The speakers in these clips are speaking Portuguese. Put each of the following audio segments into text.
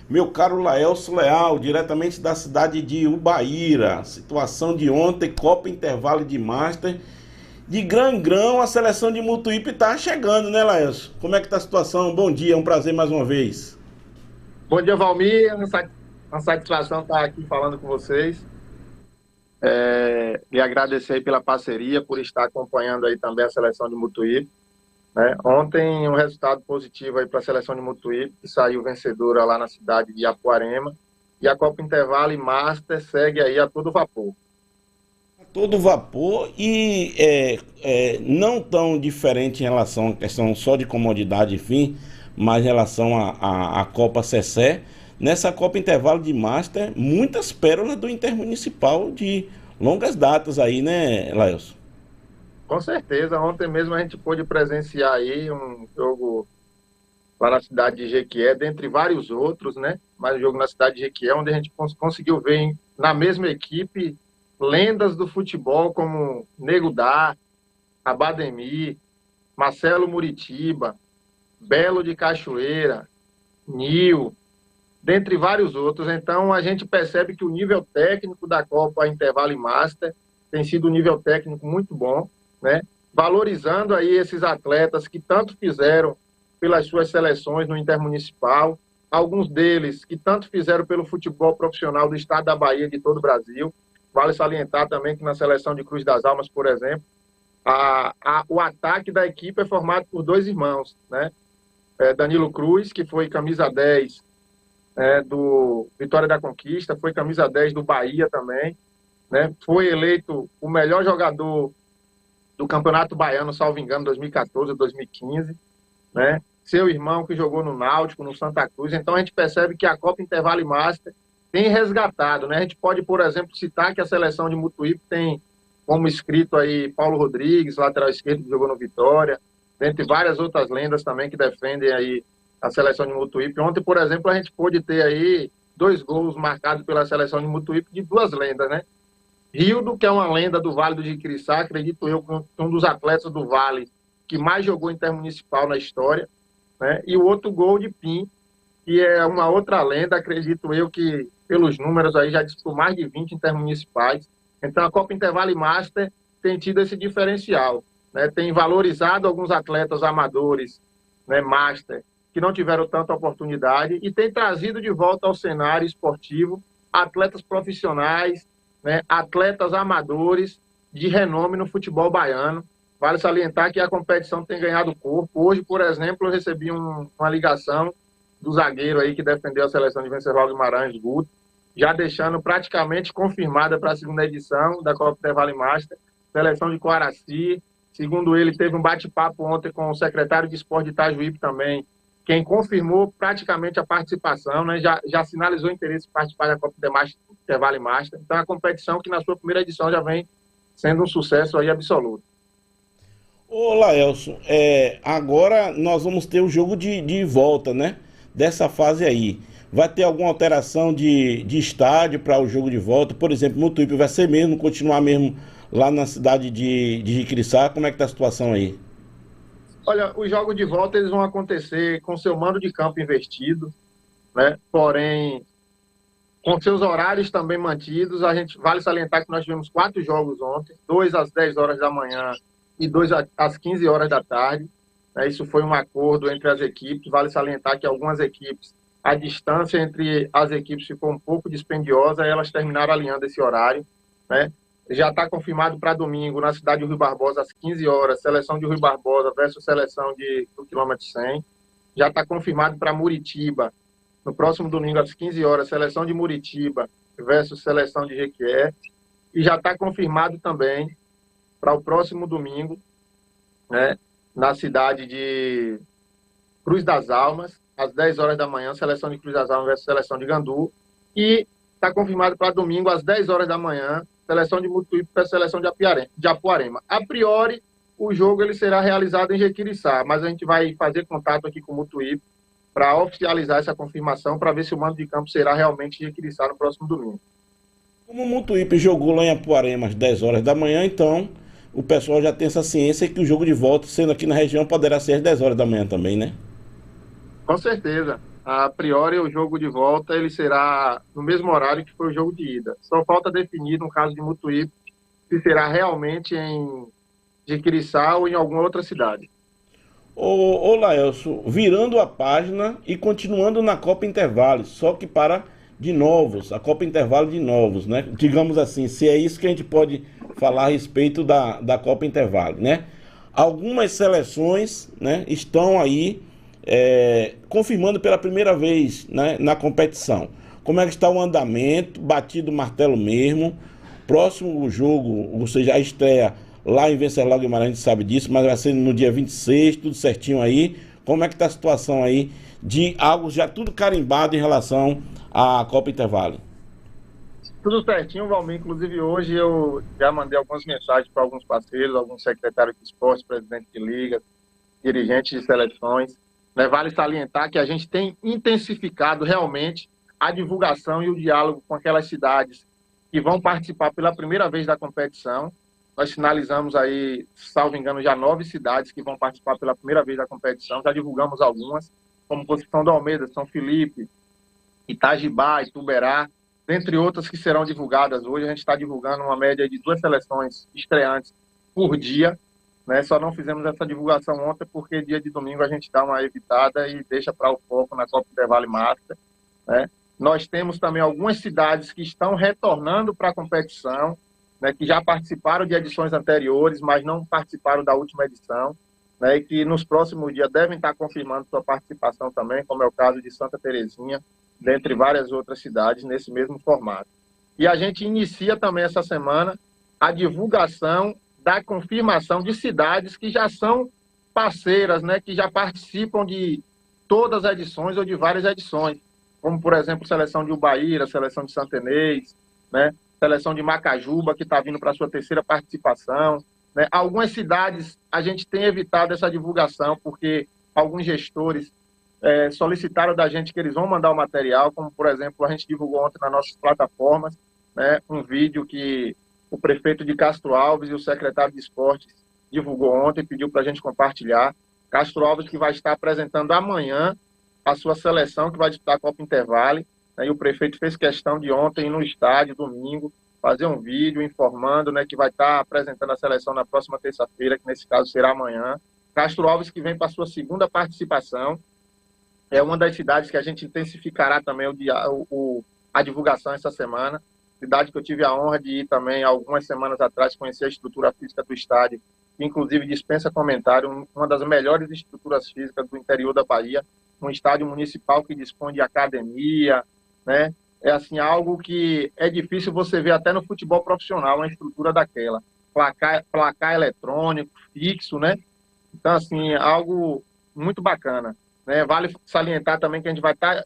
Meu caro Laelso Leal, diretamente da cidade de Ubaíra. Situação de ontem, Copa Intervalo de Master. De grão em grão, a seleção de Mutuípe está chegando, né, Laelso? Como é que tá a situação? Bom dia, é um prazer mais uma vez. Bom dia, Valmir. Uma satisfação estar aqui falando com vocês. E agradecer aí pela parceria, por estar acompanhando aí também a seleção de Mutuípe, né? Ontem, um resultado positivo aí para a seleção de Mutuípe, que saiu vencedora lá na cidade de Apuarema. E a Copa Intervalo e Master segue aí a todo vapor. Todo vapor e não tão diferente em relação à questão só de comodidade, enfim, mas em relação à Copa CC. Nessa Copa Intervalo de Master, muitas pérolas do Intermunicipal de longas datas aí, né, Laelso? Com certeza, ontem mesmo a gente pôde presenciar aí um jogo lá na cidade de Jequié, dentre vários outros, né? Mas o jogo na cidade de Jequié, onde a gente conseguiu ver na mesma equipe lendas do futebol como Nego Dá, Abademir, Marcelo Muritiba, Belo de Cachoeira, Nil, dentre vários outros. Então a gente percebe que o nível técnico da Copa Intervalo e Master tem sido um nível técnico muito bom, né? Valorizando aí esses atletas que tanto fizeram pelas suas seleções no Intermunicipal, alguns deles que tanto fizeram pelo futebol profissional do estado da Bahia, de todo o Brasil. Vale salientar também que na seleção de Cruz das Almas, por exemplo, o ataque da equipe é formado por dois irmãos, né? Danilo Cruz, que foi camisa 10 do Vitória da Conquista, foi camisa 10 do Bahia também, né? Foi eleito o melhor jogador do Campeonato Baiano, salvo engano, 2014 ou 2015, né? Seu irmão que jogou no Náutico, no Santa Cruz. Então a gente percebe que a Copa Intervalo e Master tem resgatado, né? A gente pode, por exemplo, citar que a seleção de Mutuípe tem como inscrito aí Paulo Rodrigues, lateral esquerdo, que jogou no Vitória, dentre várias outras lendas também que defendem aí a seleção de Mutuípe. Ontem, por exemplo, a gente pôde ter aí 2 gols marcados pela seleção de Mutuípe de duas lendas, né? Rildo, que é uma lenda do Vale do Jiquiriçá, acredito eu, que é um dos atletas do Vale que mais jogou intermunicipal na história, né? E o outro gol de Pim, que é uma outra lenda, acredito eu que, pelos números aí, já disputou mais de 20 intermunicipais. Então, a Copa Intervalo e Master tem tido esse diferencial, né? Tem valorizado alguns atletas amadores, né, Master, que não tiveram tanta oportunidade, e tem trazido de volta ao cenário esportivo atletas profissionais, né, atletas amadores de renome no futebol baiano. Vale salientar que a competição tem ganhado corpo. Hoje, por exemplo, eu recebi uma ligação do zagueiro aí que defendeu a seleção de Venceslau Guimarães, Guto, já deixando praticamente confirmada para a segunda edição da Copa Intervalo e Master, seleção de Coaraci. Segundo ele, teve um bate-papo ontem com o secretário de Esporte de Itajuípe também, quem confirmou praticamente a participação, né? Já sinalizou interesse em participar da Copa Intervalo e Master. Então, é a competição que na sua primeira edição já vem sendo um sucesso aí absoluto. Ô Laelso, agora nós vamos ter o jogo de volta, né? Dessa fase aí. Vai ter alguma alteração de estádio para o jogo de volta? Por exemplo, Mutuípe vai ser mesmo, continuar mesmo lá na cidade de Jiquiriçá? Como é que tá a situação aí? Olha, os jogos de volta eles vão acontecer com seu mando de campo investido, né? Porém, com seus horários também mantidos. A gente vale salientar que nós tivemos 4 jogos ontem, dois às 10 horas da manhã e dois às 15 horas da tarde. Isso foi um acordo entre as equipes. Vale salientar que algumas equipes, a distância entre as equipes ficou um pouco dispendiosa e elas terminaram alinhando esse horário, né? Já está confirmado para domingo, na cidade de Rui Barbosa, às 15 horas, seleção de Rui Barbosa versus seleção do quilômetro 100. Já está confirmado para Muritiba, no próximo domingo, às 15 horas, seleção de Muritiba versus seleção de Jequié. E já está confirmado também para o próximo domingo, né, na cidade de Cruz das Almas, às 10 horas da manhã, seleção de Cruz das Almas versus seleção de Gandu. E está confirmado para domingo, às 10 horas da manhã, seleção de Mutuípe versus seleção de Apuarema. A priori, o jogo ele será realizado em Jequiriçá, mas a gente vai fazer contato aqui com o Mutuípe para oficializar essa confirmação, para ver se o mando de campo será realmente em Jequiriçá no próximo domingo. Como o Mutuípe jogou lá em Apuarema às 10 horas da manhã, então o pessoal já tem essa ciência que o jogo de volta, sendo aqui na região, poderá ser às 10 horas da manhã também, né? Com certeza. A priori, o jogo de volta ele será no mesmo horário que foi o jogo de ida. Só falta definir, no caso de Mutuípe, se será realmente em Jiquiriçá ou em alguma outra cidade. Ô Laelso, virando a página e continuando na Copa Intervalo, só que para de novos, a Copa Intervalo de novos, né? Digamos assim, se é isso que a gente pode falar a respeito da Copa Intervalo, né? Algumas seleções, né, estão aí confirmando pela primeira vez, né, na competição. Como é que está o andamento, batido o martelo mesmo, próximo jogo, ou seja, a estreia lá em Venceslau Guimarães, a gente sabe disso, mas vai ser no dia 26, tudo certinho aí. Como é que está a situação aí de algo já tudo carimbado em relação à Copa Intervalo? Tudo certinho, Valmir. Inclusive, hoje eu já mandei algumas mensagens para alguns parceiros, alguns secretários de esporte, presidente de liga, dirigentes de seleções. Né? Vale salientar que a gente tem intensificado realmente a divulgação e o diálogo com aquelas cidades que vão participar pela primeira vez da competição. Nós finalizamos aí, salvo engano, já 9 cidades que vão participar pela primeira vez da competição. Já divulgamos algumas, como Conceição do Almeida, São Felipe, Itajibá, Ituberá, dentre outras que serão divulgadas hoje. A gente está divulgando uma média de 2 seleções estreantes por dia, né? Só não fizemos essa divulgação ontem porque dia de domingo a gente dá uma evitada e deixa para o foco na Copa Intervalo Master, né? Nós temos também algumas cidades que estão retornando para a competição, né, que já participaram de edições anteriores, mas não participaram da última edição, né, e que nos próximos dias devem estar confirmando sua participação também, como é o caso de Santa Terezinha, dentre várias outras cidades nesse mesmo formato. E a gente inicia também essa semana a divulgação da confirmação de cidades que já são parceiras, né, que já participam de todas as edições ou de várias edições, como, por exemplo, seleção de Ubaíra, seleção de Santa Inês, né, seleção de Macajuba, que está vindo para a sua terceira participação. Né. Algumas cidades a gente tem evitado essa divulgação, porque alguns gestores solicitaram da gente que eles vão mandar o material, como, por exemplo, a gente divulgou ontem nas nossas plataformas, né, um vídeo que o prefeito de Castro Alves e o secretário de Esportes divulgou ontem, pediu para a gente compartilhar. Castro Alves que vai estar apresentando amanhã a sua seleção, que vai disputar a Copa Intervale, né, e o prefeito fez questão de ontem ir no estádio, domingo, fazer um vídeo informando, né, que vai estar apresentando a seleção na próxima terça-feira, que nesse caso será amanhã. Castro Alves que vem para a sua segunda participação, é uma das cidades que a gente intensificará também a divulgação essa semana. Cidade que eu tive a honra de ir também algumas semanas atrás, conhecer a estrutura física do estádio, que inclusive dispensa comentário, uma das melhores estruturas físicas do interior da Bahia, um estádio municipal que dispõe de academia, né? É assim, algo que é difícil você ver até no futebol profissional, uma estrutura daquela. Placar eletrônico, fixo, né? Então, assim, algo muito bacana. Né? Vale salientar também que a gente vai estar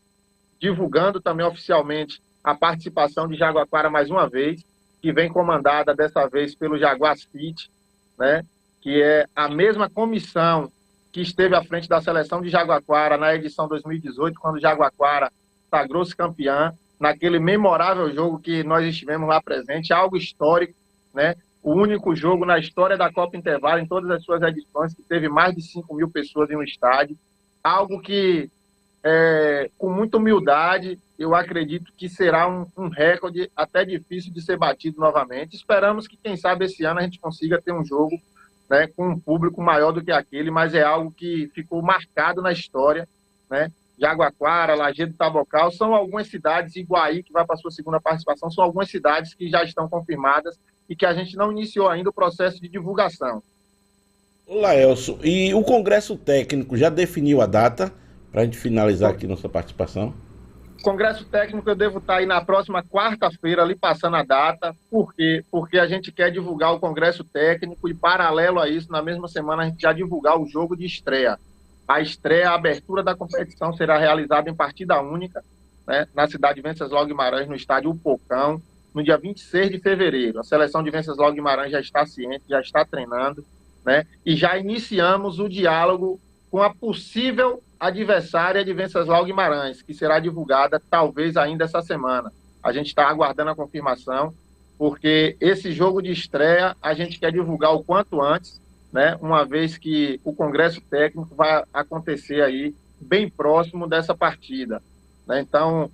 divulgando também oficialmente a participação de Jaguaquara mais uma vez, que vem comandada dessa vez pelo Jaguar City, né? Que é a mesma comissão que esteve à frente da seleção de Jaguaquara na edição 2018, quando Jaguaquara sagrou-se campeã, naquele memorável jogo que nós estivemos lá presente, algo histórico, né? O único jogo na história da Copa Intervalo, em todas as suas edições, que teve mais de 5.000 pessoas em um estádio, algo que, com muita humildade, eu acredito que será um recorde até difícil de ser batido novamente. Esperamos que, quem sabe, esse ano a gente consiga ter um jogo, né, com um público maior do que aquele, mas é algo que ficou marcado na história, né? Jaguaquara, Lajeado do Tabocal, são algumas cidades, Iguaí, que vai para a sua segunda participação, são algumas cidades que já estão confirmadas e que a gente não iniciou ainda o processo de divulgação. Olá, Elcio. E o Congresso Técnico já definiu a data para a gente finalizar aqui nossa participação? Congresso Técnico eu devo estar aí na próxima quarta-feira, ali passando a data. Por quê? Porque a gente quer divulgar o Congresso Técnico e, paralelo a isso, na mesma semana a gente já divulgar o jogo de estreia. A estreia, a abertura da competição será realizada em partida única, né, na cidade de Venceslau Guimarães, no estádio Upocão, no dia 26 de fevereiro. A seleção de Venceslau Guimarães já está ciente, já está treinando, né, e já iniciamos o diálogo com a possível adversária de Venceslau Guimarães, que será divulgada talvez ainda essa semana. A gente está aguardando a confirmação, porque esse jogo de estreia a gente quer divulgar o quanto antes, né, uma vez que o Congresso Técnico vai acontecer aí bem próximo dessa partida, né? Então,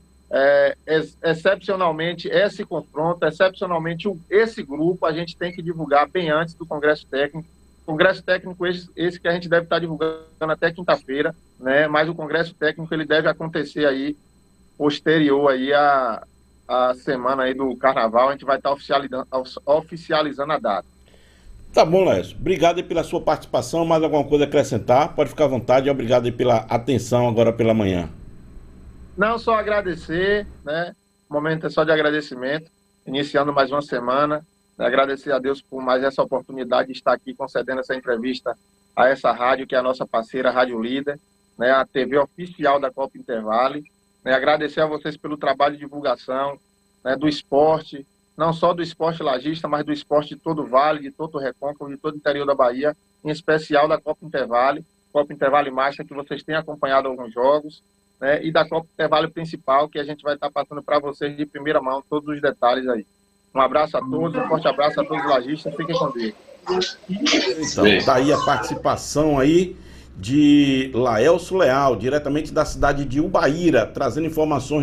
excepcionalmente, esse confronto, excepcionalmente esse grupo, a gente tem que divulgar bem antes do Congresso Técnico. Congresso Técnico esse que a gente deve estar divulgando até quinta-feira, né? Mas o Congresso Técnico ele deve acontecer aí posterior aí a semana aí do Carnaval, a gente vai estar oficializando a data. Tá bom, Laércio. Obrigado aí pela sua participação. Mais alguma coisa a acrescentar? Pode ficar à vontade. Obrigado aí pela atenção agora pela manhã. Não, só agradecer, né? O momento é só de agradecimento, iniciando mais uma semana. Agradecer a Deus por mais essa oportunidade de estar aqui concedendo essa entrevista a essa rádio, que é a nossa parceira, Rádio Líder, né? A TV oficial da Copa Intervale. Né? Agradecer a vocês pelo trabalho de divulgação, né? Do esporte, não só do esporte lagista, mas do esporte de todo o Vale, de todo o Recôncavo, de todo o interior da Bahia, em especial da Copa Intervale Master, que vocês têm acompanhado alguns jogos, né? E da Copa Intervale principal, que a gente vai estar passando para vocês de primeira mão todos os detalhes aí. Um abraço a todos, um forte abraço a todos os lajistas, fiquem com Deus. Então, tá aí a participação aí de Laélcio Leal, diretamente da cidade de Ubaíra, trazendo informações